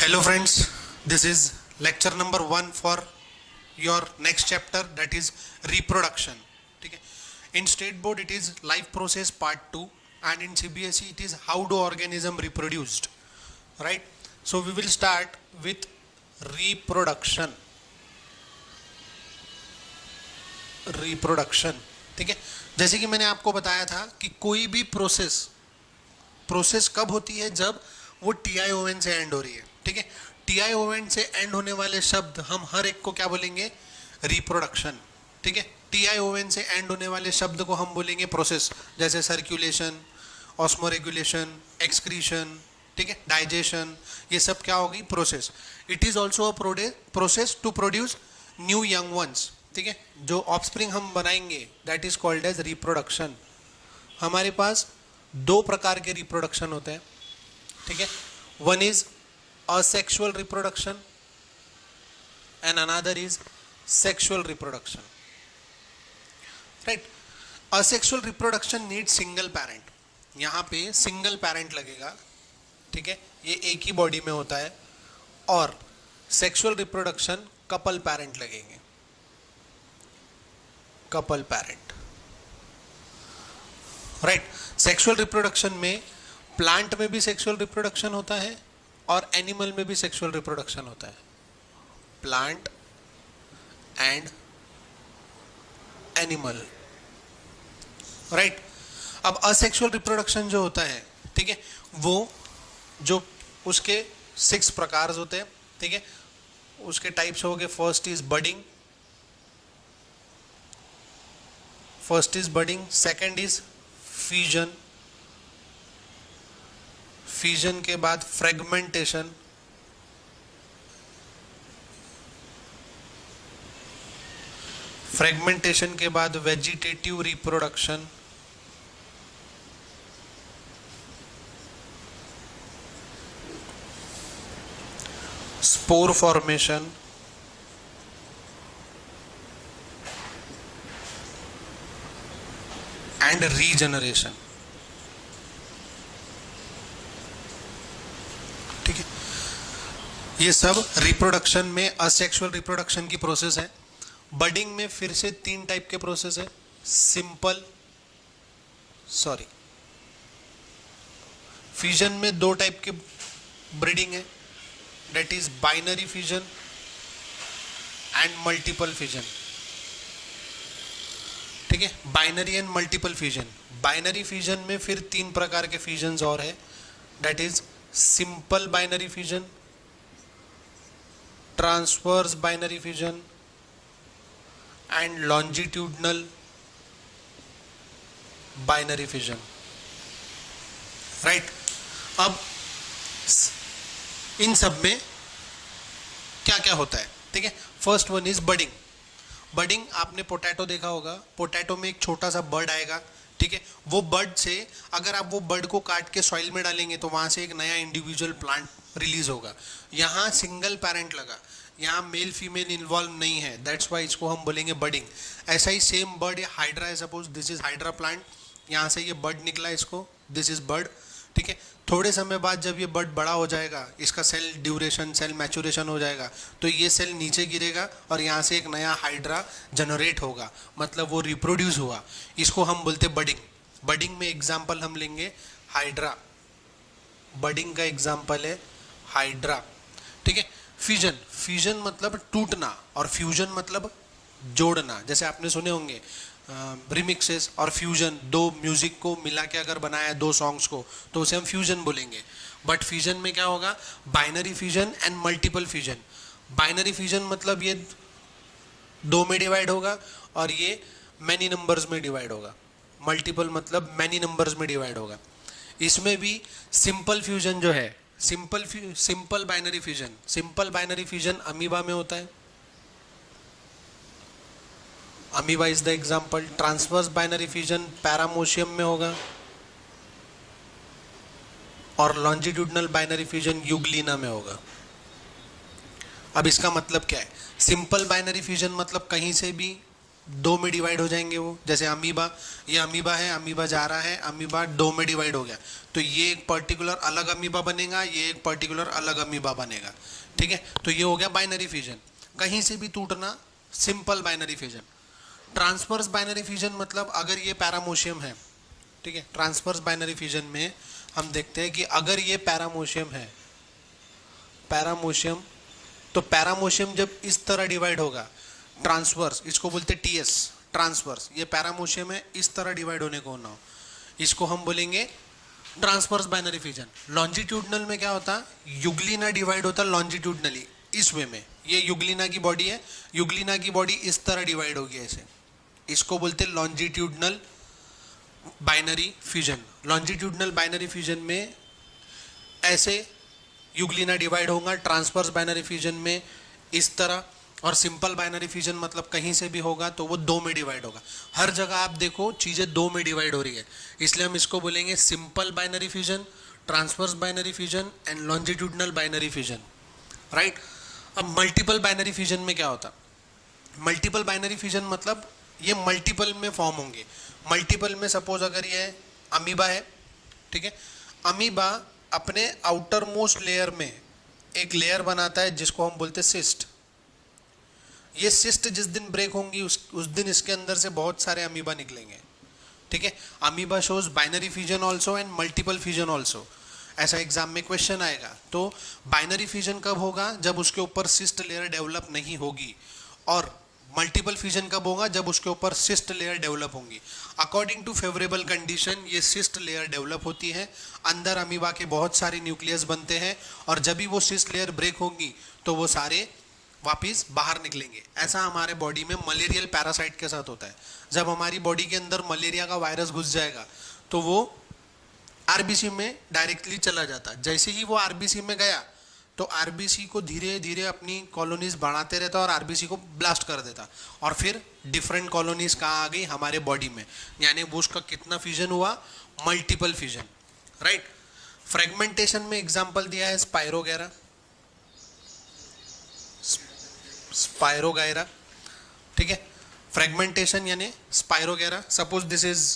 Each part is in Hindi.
Hello friends, this is lecture number 1 for your next chapter, that is reproduction. ठीक है. In state board it is life process part 2 and in CBSE it is how do organism reproduced, right? So we will start with reproduction. ठीक है. जैसे कि मैंने आपको बताया था कि कोई भी प्रोसेस कब होती है, जब वो TION से एंड हो रही है. ठीक है. TION से एंड होने वाले शब्द हम हर एक को क्या बोलेंगे? रिप्रोडक्शन. ठीक है. TION से एंड होने वाले शब्द को हम बोलेंगे प्रोसेस, जैसे सर्कुलेशन, ऑस्मोरेगुलेशन, एक्सक्रीशन, ठीक है, डाइजेशन, ये सब क्या होगी? Process. It is also a process to produce new young ones. ठीक है. जो ऑफस्प्रिंग हम बनाएंगे that is called as reproduction. हमारे पास दो प्रकार के रिप्रोडक्शन होते हैं. ठीक है. One is asexual reproduction and another is sexual reproduction, right? Asexual reproduction needs single parent. यहाँ पे सिंगल पैरेंट लगेगा. ठीक है. ये एक ही बॉडी में होता है. और सेक्सुअल रिप्रोडक्शन कपल पैरेंट लगेंगे. Couple parent, right. Sexual reproduction में प्लांट में भी सेक्सुअल रिप्रोडक्शन होता है और एनिमल में भी सेक्सुअल रिप्रोडक्शन होता है. Plant and animal, right. अब असेक्सुअल रिप्रोडक्शन जो होता है, ठीक है, वो जो उसके 6 प्रकार होते हैं. ठीक है. उसके टाइप्स हो गए. First is budding, second is fusion, fusion के बाद फ्रेगमेंटेशन, फ्रेगमेंटेशन के बाद vegetative reproduction, spore formation, and regeneration. ये सब रिप्रोडक्शन में असेक्सुअल रिप्रोडक्शन की प्रोसेस है. बडिंग में फिर से 3 टाइप के प्रोसेस है. फ्यूजन में 2 टाइप के ब्रीडिंग है, that is binary fusion and multiple fusion. ठीक है. Binary and multiple fusion. Binary fusion में फिर 3 प्रकार के फ्यूजन्स और है, that is simple binary fusion, transverse binary fusion and longitudinal binary fusion, right. अब इन सब में क्या क्या होता है? ठीक है. First one is budding. Budding आपने पोटैटो देखा होगा. पोटैटो में एक छोटा सा बर्ड आएगा. ठीक है. वो बर्ड से अगर आप वो बर्ड को काट के सॉइल में डालेंगे तो वहां से एक नया इंडिविजुअल प्लांट रिलीज होगा. यहाँ सिंगल पैरेंट लगा, यहाँ मेल फीमेल इन्वॉल्व नहीं है, दैट्स वाई इसको हम बोलेंगे बडिंग. ऐसा ही सेम बर्ड हाइड्रा है. Suppose this is hydra plant, यहाँ से ये बर्ड निकला, इसको दिस इज बर्ड. ठीक है. थोड़े समय बाद जब ये बर्ड बड़ा हो जाएगा, इसका सेल ड्यूरेशन, सेल मैचुरेशन हो जाएगा, तो ये सेल नीचे गिरेगा और यहाँ से एक नया हाइड्रा जनरेट होगा, मतलब वो रिप्रोड्यूस हुआ. इसको हम बोलते बडिंग. बडिंग में एग्जाम्पल हम लेंगे हाइड्रा. बडिंग का एग्जाम्पल है हाइड्रा. ठीक है. फ्यूजन मतलब टूटना और फ्यूजन मतलब जोड़ना. जैसे आपने सुने होंगे रिमिक्सेस और फ्यूजन, 2 म्यूजिक को मिला के अगर बनाया 2 सॉन्ग्स को, तो उसे हम फ्यूजन बोलेंगे. बट फ्यूजन में क्या होगा? Binary fusion and multiple fusion. Binary fusion मतलब ये 2 में डिवाइड होगा और ये मैनी नंबर्स में डिवाइड होगा. मल्टीपल मतलब मैनी नंबर्स में डिवाइड होगा. इसमें भी सिंपल फ्यूजन जो है, सिंपल बाइनरी फ्यूजन अमीबा में होता है. Amoeba is the example. Transverse binary fusion paramecium में होगा और लॉन्जिट्यूडनल बाइनरी फ्यूजन यूग्लिना में होगा. अब इसका मतलब क्या है? सिंपल बाइनरी फ्यूजन मतलब कहीं से भी दो में डिवाइड हो जाएंगे वो, जैसे अमीबा, ये अमीबा है, अमीबा जा रहा है, अमीबा दो में डिवाइड हो गया, तो ये एक पर्टिकुलर अलग अमीबा बनेगा, ये एक पर्टिकुलर अलग अमीबा बनेगा, ठीक है। तो ये हो गया बाइनरी फिजन, कहीं से भी टूटना, simple binary fission. Transverse binary fission मतलब अगर ये पैरामोशियम है, ठीक है, ट्रांसवर्स बाइनरी फिजन में हम देखते हैं कि अगर ये पैरामोशियम है, पैरामोशियम, तो पैरामोशियम जब इस तरह डिवाइड होगा, ट्रांसवर्स, इसको बोलते हैं टीएस, ट्रांसवर्स, ये पैरामोशियम है, इस तरह डिवाइड होने को ना हो, इसको हम बोलेंगे ट्रांसवर्स बाइनरी फिजन। लॉन्जिट्यूडनल में क्या होता, युग्लिना डिवाइड होता लॉन्जिट्यूडनली, इस वे में, ये युग्लिना की बॉडी है, युग्लिना की बॉडी इस तरह डिवाइड होगी ऐसे, इसको बोलते हैं longitudinal binary fission. Longitudinal binary fission में ऐसे युग्लिना डिवाइड होगा, ट्रांसवर्स बाइनरी फिजन में इस तरह, और सिंपल बाइनरी फिजन मतलब कहीं से भी होगा तो वो दो में डिवाइड होगा। हर जगह आप देखो चीजें दो में डिवाइड हो रही है, इसलिए हम इसको बोलेंगे simple binary fission, transverse binary fission and longitudinal binary fission, right. अब मल्टीपल बाइनरी फिजन में क्या होता, मल्टीपल बाइनरी फिजन मतलब ये मल्टीपल में फॉर्म होंगे। मल्टीपल में सपोज अगर ये अमीबा है, ठीक है, अमीबा अपने आउटर मोस्ट लेयर में एक लेयर बनाता है जिसको हम बोलते हैं सिस्ट। ये सिस्ट जिस दिन ब्रेक होंगी उस दिन इसके अंदर से बहुत सारे अमीबा निकलेंगे, ठीक है। Amoeba shows binary fission also and multiple fission also, ऐसा एग्जाम में क्वेश्चन आएगा। तो बाइनरी फिजन कब होगा, जब उसके ऊपर सिस्ट लेयर डेवलप नहीं होगी, और मल्टीपल फिजन कब होगा, जब उसके ऊपर सिस्ट लेयर डेवलप होंगी। अकॉर्डिंग टू फेवरेबल कंडीशन ये सिस्ट लेयर डेवलप होती है, अंदर अमीबा के बहुत सारे न्यूक्लियस बनते हैं, और जब भी वो सिस्ट लेयर ब्रेक होगी तो वो सारे वापिस बाहर निकलेंगे। ऐसा हमारे बॉडी में मलेरियल पैरासाइट के साथ होता है। जब हमारी बॉडी के अंदर मलेरिया का वायरस घुस जाएगा तो वो आरबीसी में डायरेक्टली चला जाता है। जैसे ही वो आरबीसी में गया तो आरबीसी को धीरे धीरे अपनी कॉलोनीज बढ़ाते रहता और आरबीसी को ब्लास्ट कर देता, और फिर डिफरेंट कॉलोनीज कहाँ आ गई, हमारे बॉडी में, यानी वो उसका कितना फिजन हुआ, मल्टीपल फिजन, राइट। फ्रेगमेंटेशन में एग्जांपल दिया है स्पाइरोगैरा, स्पाइरोगैरा, ठीक है। फ्रेगमेंटेशन यानी स्पाइरोगैरा, सपोज दिस इज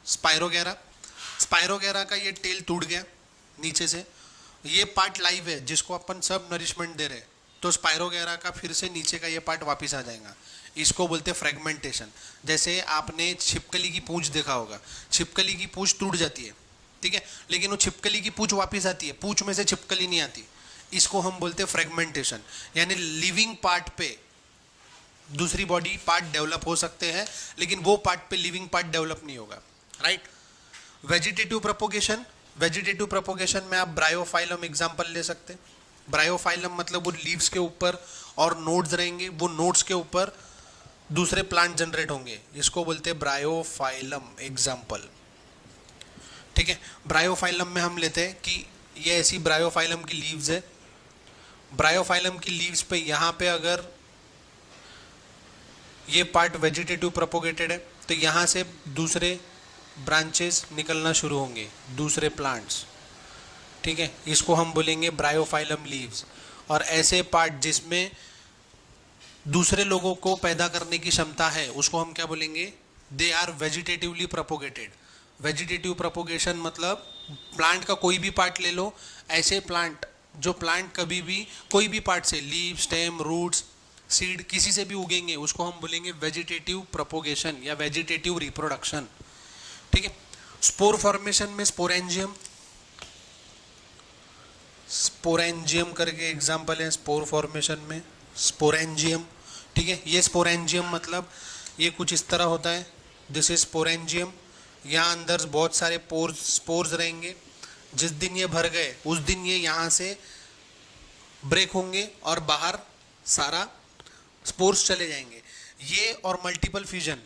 स्पाइरोगैरा, स्पाइरोगैरा का ये टेल टूट गया नीचे से, ये पार्ट लाइव है जिसको अपन सब नरिशमेंट दे रहे हैं, तो स्पाइरोगैरा का फिर से नीचे का ये पार्ट वापस आ जाएगा, इसको बोलते हैं फ्रेगमेंटेशन। जैसे आपने छिपकली की पूंछ देखा होगा, छिपकली की पूंछ टूट जाती है, ठीक है, लेकिन वो छिपकली की पूंछ वापस आती है, पूंछ में से छिपकली नहीं आती, इसको हम बोलते हैं फ्रेगमेंटेशन। यानी लिविंग पार्ट पे दूसरी बॉडी पार्ट डेवलप हो सकते हैं, लेकिन वो पार्ट पे लिविंग पार्ट डेवलप नहीं होगा, right. Vegetative propagation, vegetative propagation में आप ब्रायोफाइलम एग्जांपल ले सकते हैं। ब्रायोफाइलम मतलब वो लीव्स के ऊपर और नोड्स रहेंगे, वो नोड्स के ऊपर दूसरे प्लांट जनरेट होंगे, इसको बोलते हैं ब्रायोफाइलम एग्जांपल, ठीक है। ब्रायोफाइलम में हम लेते हैं कि ये ऐसी ब्रायोफाइलम की लीव्स है, ब्रायोफाइलम की लीव्स पे यहाँ पे अगर ये पार्ट वेजिटेटिव प्रोपोगेटेड है तो यहाँ से दूसरे ब्रांचेस निकलना शुरू होंगे, दूसरे प्लांट्स, ठीक है, इसको हम बोलेंगे ब्रायोफाइलम लीव्स। और ऐसे पार्ट जिसमें दूसरे लोगों को पैदा करने की क्षमता है उसको हम क्या बोलेंगे, they are vegetatively propagated. Vegetative propagation मतलब प्लांट का कोई भी पार्ट ले लो, ऐसे प्लांट जो प्लांट कभी भी कोई भी पार्ट से, लीव, स्टेम, रूट्स, सीड, किसी से भी उगेंगे, उसको हम बोलेंगे वेजिटेटिव प्रोपोगेशन या वेजिटेटिव रिप्रोडक्शन, ठीक है। स्पोर फॉर्मेशन में स्पोरेंजियम, स्पोरेंजियम करके एग्जांपल है स्पोर फॉर्मेशन में, स्पोरेंजियम, ठीक है। ये स्पोरेंजियम मतलब ये कुछ इस तरह होता है, दिस इज स्पोरेंजियम। यहाँ अंदर बहुत सारे स्पोर्स रहेंगे, जिस दिन ये भर गए उस दिन ये यहाँ से ब्रेक होंगे और बाहर सारा स्पोर्स चले जाएंगे। ये और मल्टीपल फ्यूजन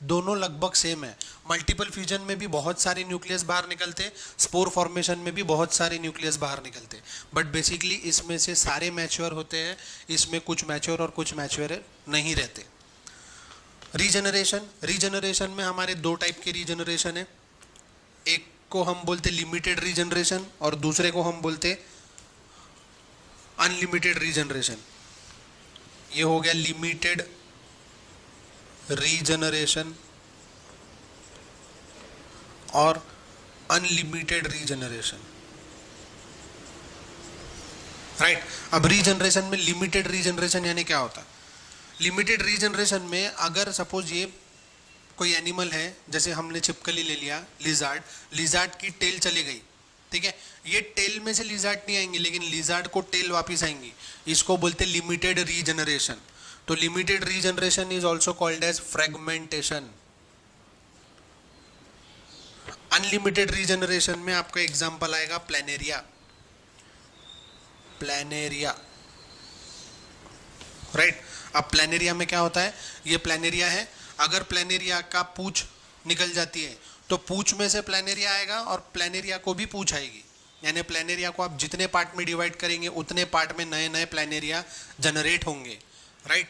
दोनों लगभग सेम है। मल्टीपल फ्यूजन में भी बहुत सारे न्यूक्लियस बाहर निकलते, स्पोर फॉर्मेशन में भी बहुत सारे न्यूक्लियस बाहर निकलते, बट बेसिकली इसमें से सारे मैच्योर होते हैं, इसमें कुछ मैच्योर और कुछ मैच्योर नहीं रहते। रीजनरेशन, रीजनरेशन में हमारे दो टाइप के रीजनरेशन है, एक को हम बोलते लिमिटेड रीजनरेशन और दूसरे को हम बोलते अनलिमिटेड रीजनरेशन। ये हो गया लिमिटेड रीजनरेशन और अनलिमिटेड रीजनरेशन। राइट, अब रीजनरेशन में लिमिटेड रीजनरेशन यानी क्या होता है? लिमिटेड रीजनरेशन में अगर सपोज ये कोई एनिमल है, जैसे हमने छिपकली ले लिया, लिजार्ड, लिजार्ड की टेल चली गई, ठीक है, ये टेल में से लिजार्ड नहीं आएंगे लेकिन लिजार्ड को टेल वापस आएंगी, इसको बोलते हैं लिमिटेड रीजनरेशन। तो limited regeneration is also called as fragmentation. Unlimited regeneration में आपका एग्जांपल आएगा प्लेनेरिया, प्लेनेरिया। राइट, अब प्लेनेरिया में क्या होता है? ये प्लेनेरिया है, अगर प्लेनेरिया का पूंछ निकल जाती है तो पूंछ में से प्लेनेरिया आएगा और प्लेनेरिया को भी पूंछ आएगी, यानी प्लेनेरिया को आप जितने पार्ट में डिवाइड करेंगे उतने पार्ट में नए नए प्लेनेरिया जनरेट होंगे। राइट,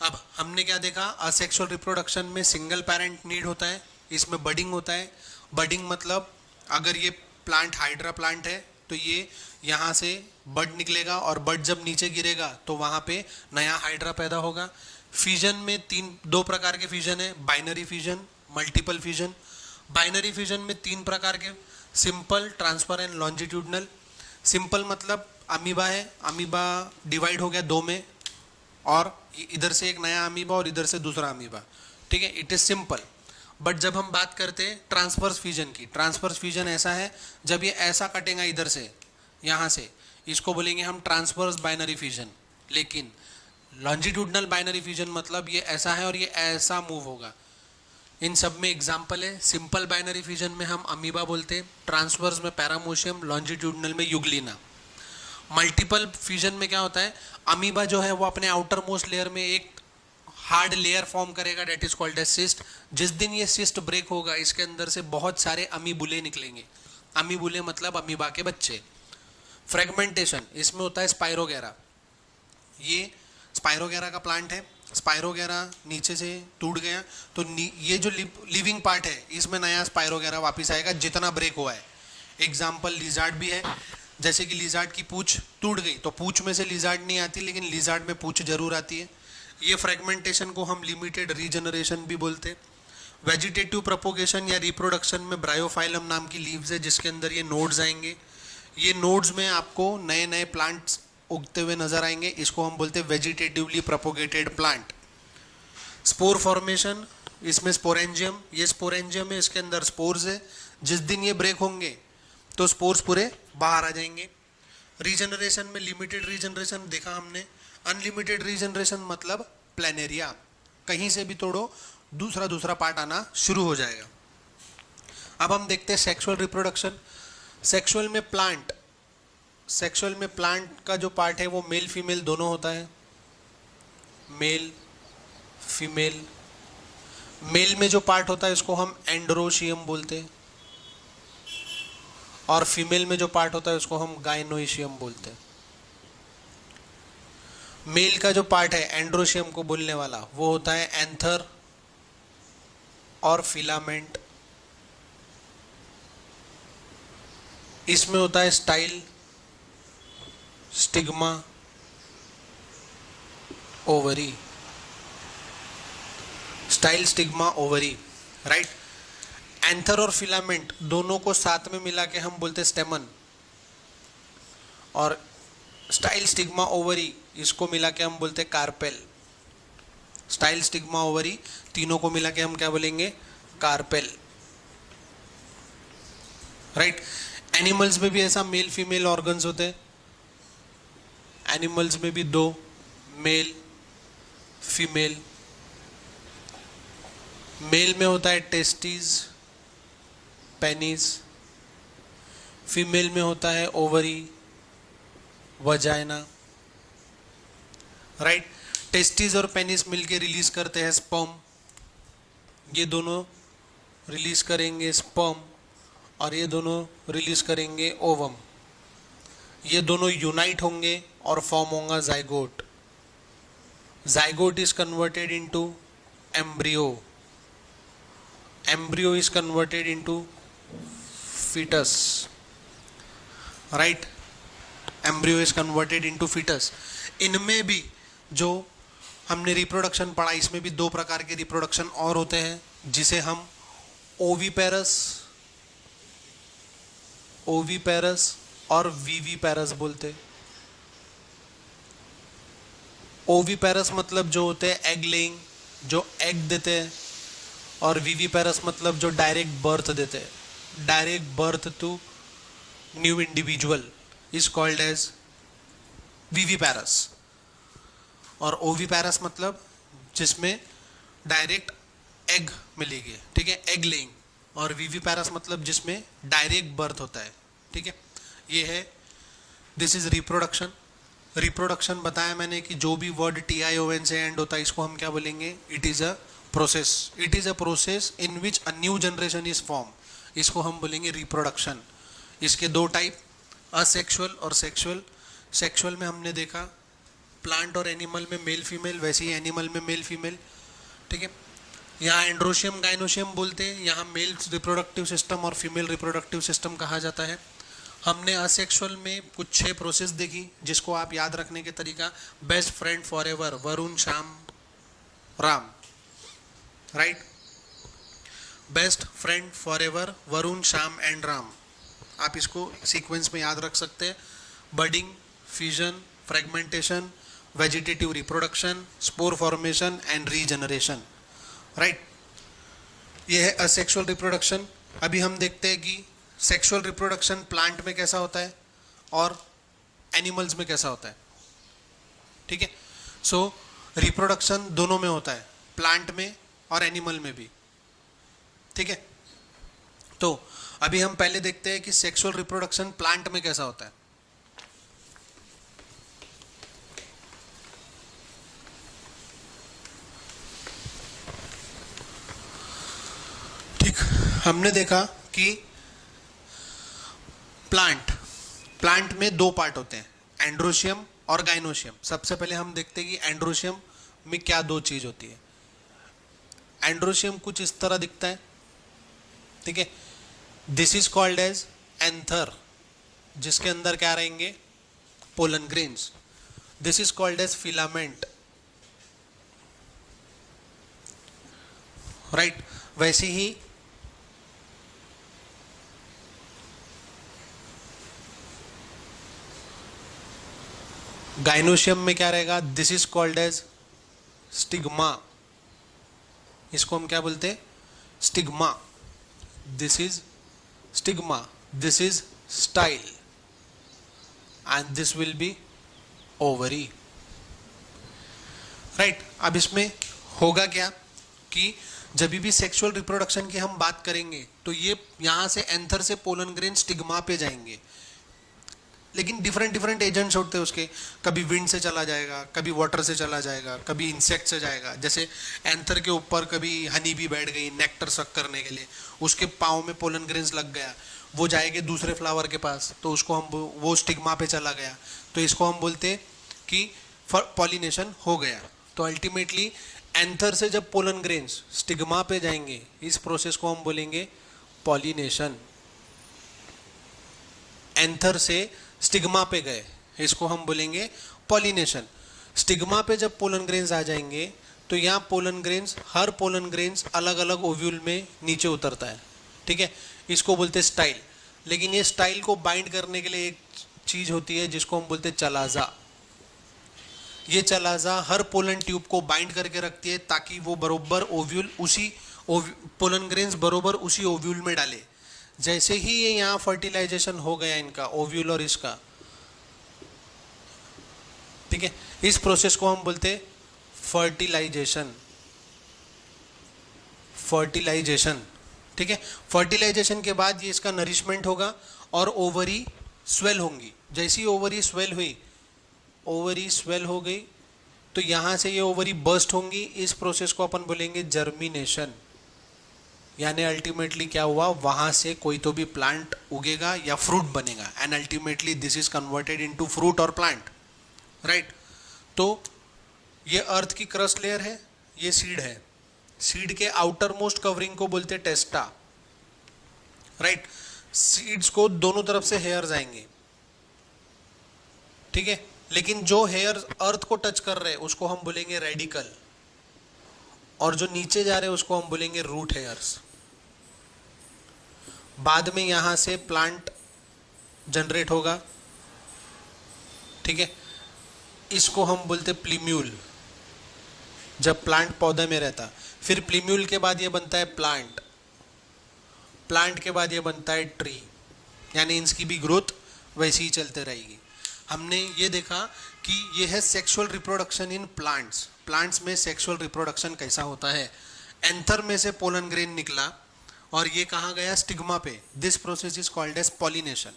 अब हमने क्या देखा? असेक्सुअल रिप्रोडक्शन में सिंगल पेरेंट नीड होता है, इसमें बडिंग होता है। बडिंग मतलब अगर ये प्लांट हाइड्रा प्लांट है तो ये यहाँ से बड निकलेगा और बड जब नीचे गिरेगा तो वहाँ पे नया हाइड्रा पैदा होगा। फ्यूजन में दो प्रकार के फ्यूजन है, binary fusion, multiple fusion. Binary fusion में 3 प्रकार के, simple, transfer and longitudinal. Simple मतलब अमीबा है, अमीबा डिवाइड हो गया 2 में और इधर से एक नया अमीबा और इधर से दूसरा अमीबा, ठीक है, इट इज सिंपल। बट जब हम बात करते हैं ट्रांसफर्स फ्यूजन की, ट्रांसफर्स फ्यूजन ऐसा है जब ये ऐसा कटेगा इधर से, यहाँ से, इसको बोलेंगे हम ट्रांसफर्स बाइनरी फ्यूजन। लेकिन लॉन्जिट्यूडनल बाइनरी फ्यूजन मतलब ये ऐसा है और ये ऐसा मूव होगा। इन सब में एग्जाम्पल है, सिंपल बाइनरी फ्यूजन में हम अमीबा बोलते हैं, ट्रांसफर्स में पैरामोशियम, लॉन्जिट्यूडनल में यूग्लिना। मल्टीपल फ्यूजन में क्या होता है? अमीबा जो है वो अपने आउटर मोस्ट लेयर में एक हार्ड लेयर फॉर्म करेगा, that is called as cyst. जिस दिन ये सिस्ट ब्रेक होगा इसके अंदर से बहुत सारे अमीबुले निकलेंगे। अमीबुले मतलब अमीबा के बच्चे। फ्रेगमेंटेशन, इसमें होता है स्पाइरोगेरा। ये स्पाइरोगेरा का प्लांट है, स्पाइरोगेरा नीचे से टूट गया तो ये जो लिविंग पार्ट है इसमें नया स्पाइरोगेरा वापस आएगा जितना ब्रेक हुआ है। एग्जाम्पल लिजार्ड भी है, जैसे कि लिजार्ड की पूंछ टूट गई तो पूंछ में से लिजार्ड नहीं आती लेकिन लिजार्ड में पूंछ जरूर आती है। ये फ्रेगमेंटेशन को हम लिमिटेड रीजनरेशन भी बोलते हैं। वेजिटेटिव प्रोपोगेशन या रिप्रोडक्शन में ब्रायोफाइलम नाम की लीव्स है जिसके अंदर ये नोड्स आएंगे। ये नोड्स में आपको नए नए प्लांट्स उगते हुए नजर आएंगे, इसको हम बोलते हैं vegetatively propagated plant. Spore formation, इसमें स्पोरेंजियम, ये स्पोरेंजियम है, इसके अंदर स्पोर्स है, जिस दिन ये ब्रेक होंगे तो स्पोर्स पूरे बाहर आ जाएंगे। रीजनरेशन में लिमिटेड रीजनरेशन देखा हमने, अनलिमिटेड रीजनरेशन मतलब प्लेनेरिया, कहीं से भी तोड़ो दूसरा पार्ट आना शुरू हो जाएगा। अब हम देखते हैं सेक्सुअल रिप्रोडक्शन। सेक्सुअल में प्लांट का जो पार्ट है वो मेल फीमेल दोनों होता है, मेल फीमेल। मेल में जो पार्ट होता है इसको हम एंड्रोशियम बोलते हैं और फीमेल में जो पार्ट होता है उसको हम गाइनोइशियम बोलते हैं। मेल का जो पार्ट है एंड्रोशियम को बोलने वाला वो होता है एंथर और फिलामेंट। इसमें होता है style, stigma, ovary, style, stigma, ovary. Right, anther और फिलामेंट दोनों को साथ में मिला के हम बोलते स्टेमन, और स्टाइल, स्टिग्मा, ओवरी इसको मिला के हम बोलते कार्पेल। स्टाइल, स्टिग्मा, ओवरी तीनों को मिला के हम क्या बोलेंगे? कार्पेल। राइट, एनिमल्स में भी ऐसा मेल फीमेल ऑर्गन्स होते हैं। एनिमल्स में भी 2, मेल फीमेल। मेल में होता है टेस्टिस, पेनिस, फीमेल में होता है ओवरी, वजाइना। राइट, टेस्टिस और पेनिस मिलके रिलीज करते हैं स्पर्म, ये दोनों रिलीज करेंगे स्पर्म और ये दोनों रिलीज करेंगे ओवम। ये दोनों यूनाइट होंगे और फॉर्म होगा zygote. Zygote is converted into embryo, embryo is converted into foetus. Right, embryo is converted into foetus. इनमें भी जो हमने रिप्रोडक्शन पढ़ा, इसमें भी दो प्रकार के रिप्रोडक्शन और होते हैं, जिसे हम ओविपेरस और वीवीपेरस बोलते हैं। ओविपेरस मतलब जो होते हैं एग लेइंग, जो एग देते हैं, और वीवीपेरस मतलब जो डायरेक्ट बर्थ देते हैं। Direct birth to new individual is called as viviparous. और ओविपेरस मतलब जिसमें डायरेक्ट एग मिलेगी, ठीक है, एग लेइंग। और वीवीपेरस मतलब जिसमें डायरेक्ट बर्थ होता है, ठीक है। ये है, दिस इज रिप्रोडक्शन। रिप्रोडक्शन बताया मैंने कि जो भी वर्ड TION से एंड होता है इसको हम क्या बोलेंगे, it is a process. It is a process in which a new generation is form, इसको हम बोलेंगे रिप्रोडक्शन। इसके दो टाइप, असेक्सुअल और सेक्सुअल। सेक्सुअल में हमने देखा प्लांट और एनिमल में मेल फीमेल, वैसे ही एनिमल में मेल फीमेल, ठीक है। यहाँ एंड्रोशियम गाइनोशियम बोलते हैं, यहाँ मेल रिप्रोडक्टिव सिस्टम और फीमेल रिप्रोडक्टिव सिस्टम कहा जाता है। हमने असेक्सुअल में कुछ 6 प्रोसेस देखी, जिसको आप याद रखने के तरीका, best friend for ever, Varun Shyam Ram, right. Best friend for ever, Varun Shyam and Ram, आप इसको सीक्वेंस में याद रख सकते हैं। Budding, fusion, fragmentation, vegetative reproduction, spore formation and regeneration, right. ये है असेक्सुअल रिप्रोडक्शन। अभी हम देखते हैं कि सेक्सुअल रिप्रोडक्शन प्लांट में कैसा होता है और एनिमल्स में कैसा होता है, ठीक है। सो रिप्रोडक्शन दोनों में होता है, प्लांट में और एनिमल में भी, ठीक है। तो अभी हम पहले देखते हैं कि सेक्सुअल रिप्रोडक्शन प्लांट में कैसा होता है। ठीक, हमने देखा कि प्लांट में दो पार्ट होते हैं, एंड्रोशियम और गाइनोशियम। सबसे पहले हम देखते हैं कि एंड्रोशियम में क्या दो चीज होती है। एंड्रोशियम कुछ इस तरह दिखता है, ठीक है। This is called as anther, जिसके अंदर क्या रहेंगे, pollen grains. This is called as filament, right. वैसे ही गाइनोशियम में क्या रहेगा, this is called as stigma, इसको हम क्या बोलते हैं, stigma. This is stigma, this is style and this will be ovary, right. अब इसमें होगा क्या कि जब भी सेक्सुअल रिप्रोडक्शन की हम बात करेंगे तो ये यहां से एंथर से पोलन ग्रेन स्टिग्मा पे जाएंगे, लेकिन डिफरेंट एजेंट्स होते हैं उसके। कभी विंड से चला जाएगा, कभी वाटर से चला जाएगा, कभी इंसेक्ट से जाएगा। जैसे एंथर के ऊपर कभी हनी भी बैठ गई नेक्टर सक करने के लिए, उसके पाँव में पोलन ग्रेन्स लग गया, वो जाएंगे दूसरे फ्लावर के पास, तो उसको हम, वो स्टिग्मा पे चला गया, तो इसको हम बोलते हैं कि पॉलिनेशन हो गया। तो अल्टीमेटली एंथर से जब पोलन ग्रेन्स स्टिग्मा पे जाएंगे, इस प्रोसेस को हम बोलेंगे पॉलिनेशन। एंथर से स्टिग्मा पे गए, इसको हम बोलेंगे पॉलिनेशन। स्टिग्मा पे जब पोलन ग्रेन्स आ जाएंगे तो यहाँ पोलन ग्रेन्स, हर पोलन ग्रेन्स अलग अलग ओव्यूल में नीचे उतरता है, ठीक है। इसको बोलते हैं स्टाइल। लेकिन ये स्टाइल को बाइंड करने के लिए एक चीज होती है जिसको हम बोलते हैं चलाजा। ये चलाजा हर पोलन ट्यूब को बाइंड करके रखती है ताकि वो बरोबर ओव्यूल उसी पोलन ग्रेन्स बरोबर उसी ओव्यूल में डाले। जैसे ही ये यहाँ फर्टिलाइजेशन हो गया इनका ओव्यूल और इसका, ठीक है, इस प्रोसेस को हम बोलते फर्टिलाइजेशन। फर्टिलाइजेशन, ठीक है। फर्टिलाइजेशन के बाद ये इसका नरिशमेंट होगा और ओवरी स्वेल होंगी। जैसी ओवरी स्वेल हुई, ओवरी स्वेल हो गई तो यहां से ये ओवरी बर्स्ट होंगी। इस प्रोसेस को अपन बोलेंगे जर्मिनेशन। यानी अल्टीमेटली क्या हुआ, वहां से कोई तो भी प्लांट उगेगा या फ्रूट बनेगा, and ultimately this is converted into fruit और प्लांट, राइट। तो ये अर्थ की क्रस्ट लेयर है, ये सीड है। सीड के आउटर मोस्ट कवरिंग को बोलते हैं टेस्टा, राइट। सीड्स को दोनों तरफ से हेयर्स आएंगे, ठीक है। लेकिन जो हेयर अर्थ को टच कर रहे हैं उसको हम बोलेंगे रेडिकल, और जो नीचे जा रहे हैं उसको हम बोलेंगे रूट हेयर्स। बाद में यहां से प्लांट जनरेट होगा, ठीक है, इसको हम बोलते प्लीम्यूल, जब प्लांट पौधे में रहता। फिर प्लीम्यूल के बाद ये बनता है प्लांट, प्लांट के बाद ये बनता है ट्री, यानी इनकी भी ग्रोथ वैसी ही चलते रहेगी। हमने ये देखा कि ये है sexual reproduction in plants. Plants में सेक्सुअल रिप्रोडक्शन कैसा होता है, एंथर में से पोलन ग्रेन निकला और ये कहाँ गया, स्टिग्मा पे। This process is called as pollination.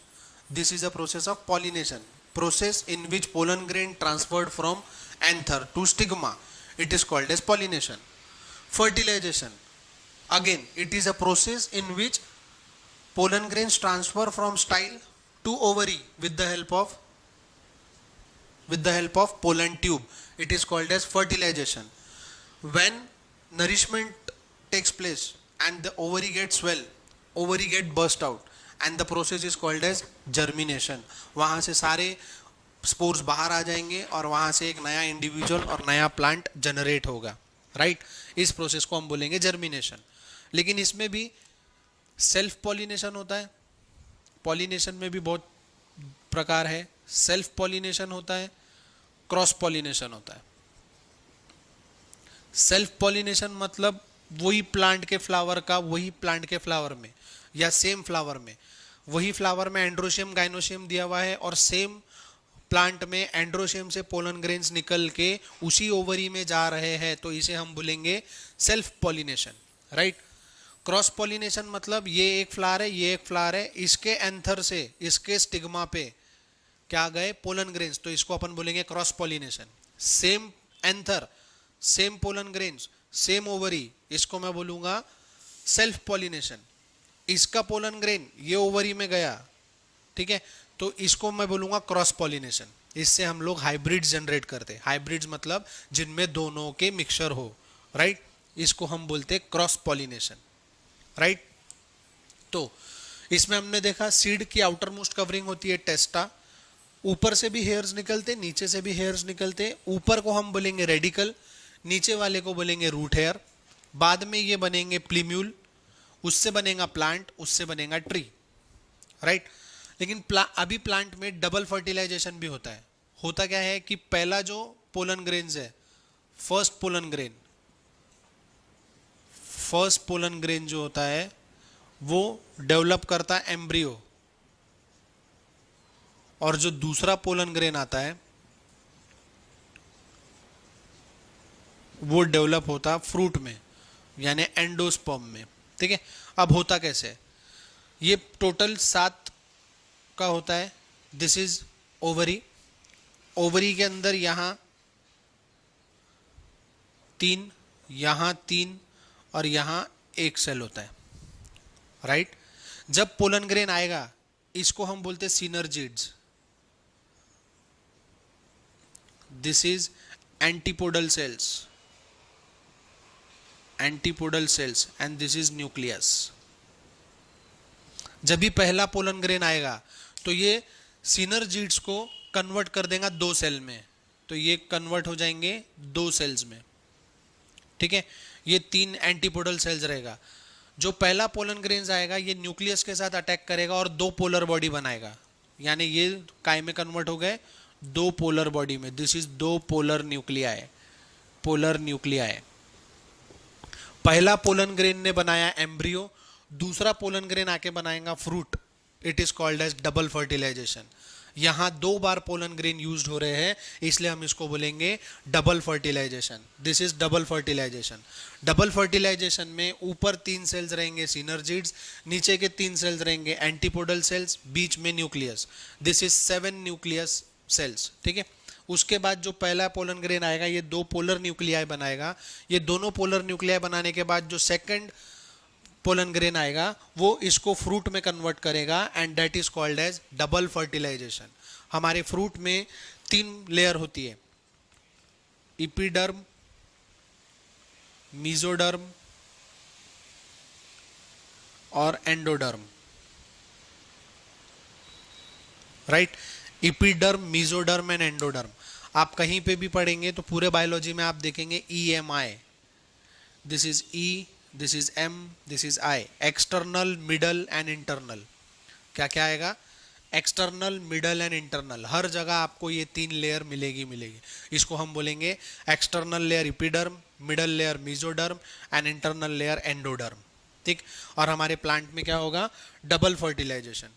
This is a process of pollination, process in which pollen grain transferred from anther to stigma, it is called as pollination. Fertilization, again it is a process in which pollen grains transfer from style to ovary with the help of pollen tube. It is called as fertilization. When nourishment takes place and the ovary gets swell, ovary get burst out, and the process is called as germination. वहाँ से सारे स्पोर्स बाहर आ जाएंगे और वहाँ से एक नया इंडिविजुअल और नया प्लांट जनरेट होगा, राइट। इस प्रोसेस को हम बोलेंगे जर्मिनेशन। लेकिन इसमें भी सेल्फ पॉलिनेशन होता है। पॉलिनेशन में भी बहुत प्रकार है। सेल्फ पॉलिनेशन होता है, क्रॉस पॉलिनेशन होता है। सेल्फ पॉलिनेशन मतलब वही प्लांट के फ्लावर का वही प्लांट के फ्लावर में, या सेम फ्लावर में, वही फ्लावर में एंड्रोशियम गाइनोशियम दिया हुआ है और सेम प्लांट में एंड्रोशियम से पोलन ग्रेन्स निकल के उसी ओवरी में जा रहे हैं, तो इसे हम बोलेंगे self pollination, right. Cross pollination मतलब ये एक फ्लावर है, ये एक फ्लावर है, इसके एंथर से इसके स्टिग्मा पे क्या गए, पोलन ग्रेन्स, तो इसको अपन बोलेंगे cross pollination. Same anther, same pollen grains, same ovary, इसको मैं बोलूंगा सेल्फ पॉलिनेशन। इसका पोलन ग्रेन ये ओवरी में गया, ठीक है, तो इसको मैं बोलूंगा क्रॉस पॉलिनेशन। इससे हम लोग हाइब्रिड्स जनरेट करते हैं। हाइब्रिड्स मतलब जिनमें दोनों के मिक्सचर हो, राइट, इसको हम बोलते हैं क्रॉस पॉलिनेशन, राइट। तो इसमें हमने देखा सीड की आउटर मोस्ट कवरिंग होती है टेस्टा, ऊपर से भी हेयर्स निकलते, नीचे से भी हेयर्स निकलते। ऊपर को हम बोलेंगे रेडिकल, नीचे वाले को बोलेंगे रूट हेयर। बाद में ये बनेंगे प्लीम्यूल, उससे बनेगा प्लांट, उससे बनेगा ट्री, राइट। लेकिन अभी प्लांट में डबल फर्टिलाइजेशन भी होता है। होता क्या है कि पहला जो पोलन ग्रेन्स है, फर्स्ट पोलन ग्रेन जो होता है वो डेवलप करता है एम्ब्रियो, और जो दूसरा पोलन ग्रेन आता है वो डेवलप होता फ्रूट में, यानी एंडोस्पर्म में, ठीक है। अब होता कैसे है, ये टोटल 7 का होता है। दिस इज ओवरी, ओवरी के अंदर यहां 3, यहां 3 और यहां 1 सेल होता है, राइट। जब पोलन ग्रेन आएगा इसको हम बोलते हैं synergids. This is antipodal cells, and this is nucleus. जब भी पहला पोलन ग्रेन आएगा तो ये सिनर्जिड्स को कन्वर्ट कर देगा 2 सेल में, तो ये कन्वर्ट हो जाएंगे 2 सेल्स में, ठीक है। ये 3 एंटीपोडल सेल्स रहेगा। जो पहला पोलन ग्रेन्स आएगा ये न्यूक्लियस के साथ अटैक करेगा और 2 पोलर बॉडी बनाएगा, यानी ये काय में कन्वर्ट हो गए 2 पोलर बॉडी में। This is 2 polar nuclei. पहला पोलन ग्रेन ने बनाया एम्ब्रियो, दूसरा पोलन ग्रेन आके बनाएगा fruit. It is called as double fertilization. यहां 2 बार पोलन ग्रेन यूज्ड हो रहे हैं, इसलिए हम इसको बोलेंगे double fertilization. This is double fertilization. Double fertilization में ऊपर 3 सेल्स रहेंगे सिनर्जिड्स, नीचे के 3 सेल्स रहेंगे एंटीपोडल सेल्स, बीच में nucleus. This is 7 nucleus cells, ठीक है। उसके बाद जो पहला पोलन ग्रेन आएगा ये 2 पोलर न्यूक्लियाई बनाएगा। ये दोनों पोलर न्यूक्लियाई बनाने के बाद जो सेकंड पोलन ग्रेन आएगा वो इसको फ्रूट में कन्वर्ट करेगा, and that is called as double fertilization. हमारे फ्रूट में 3 लेयर होती है, इपिडर्म, मीजोडर्म और endoderm, right. Epiderm, mesoderm and endoderm. आप कहीं पे भी पढ़ेंगे तो पूरे बायोलॉजी में आप देखेंगे EMI, this is E, this is M, this is I। External, middle and internal. क्या क्या आएगा? External, middle and internal. हर जगह आपको ये 3 लेयर मिलेगी। इसको हम बोलेंगे external layer epiderm, middle layer mesoderm and internal layer endoderm. ठीक। और हमारे प्लांट में क्या होगा? Double fertilization.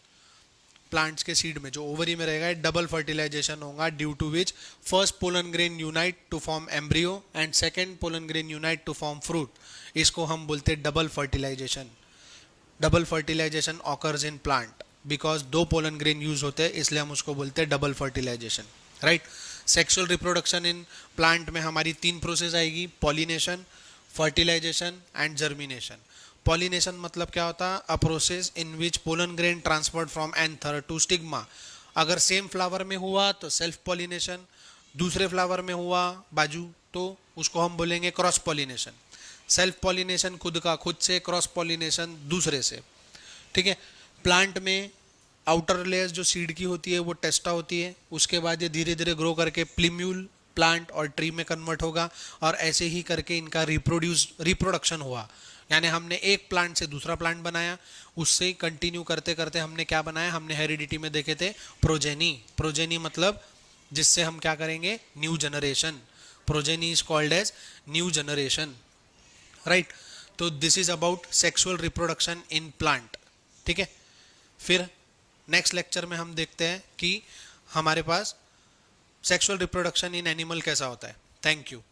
प्लांट्स के सीड में जो ओवरी में रहेगा डबल फर्टिलाइजेशन होगा, due to which first pollen grain unite to form embryo and second pollen grain unite to form fruit. इसको हम बोलते हैं double fertilization. Double fertilization occurs in plant because 2 pollen grain use होते हैं, इसलिए हम उसको बोलते हैं double fertilization, right. Sexual reproduction in plant में हमारी 3 प्रोसेस आएगी, pollination, fertilization and germination. Pollination मतलब क्या होता है? A process in which pollen grain transferred from anther to stigma. अगर सेम फ्लावर में हुआ तो सेल्फ पॉलिनेशन, दूसरे फ्लावर में हुआ बाजू तो उसको हम बोलेंगे क्रॉस पॉलिनेशन। सेल्फ पॉलिनेशन खुद से, क्रॉस पॉलिनेशन दूसरे से। ठीक है। प्लांट में आउटर लेयर्स जो सीड की होती है वो टेस्टा होती है, उसके बाद ये धीरे धीरे ग्रो करके प्लीम्यूल, प्लांट और ट्री में कन्वर्ट होगा, और ऐसे ही करके इनका रिप्रोडक्शन हुआ। यानी हमने एक प्लांट से दूसरा प्लांट बनाया, उससे कंटिन्यू करते करते हमने क्या बनाया? हमने हेरिडिटी में देखे थे प्रोजेनी। प्रोजेनी मतलब जिससे हम क्या करेंगे? New generation. Progeny is called as new generation, right. तो this is about sexual reproduction in plant. ठीक है। फिर नेक्स्ट लेक्चर में हम देखते हैं कि हमारे पास सेक्सुअल रिप्रोडक्शन इन एनिमल कैसा होता है। Thank you.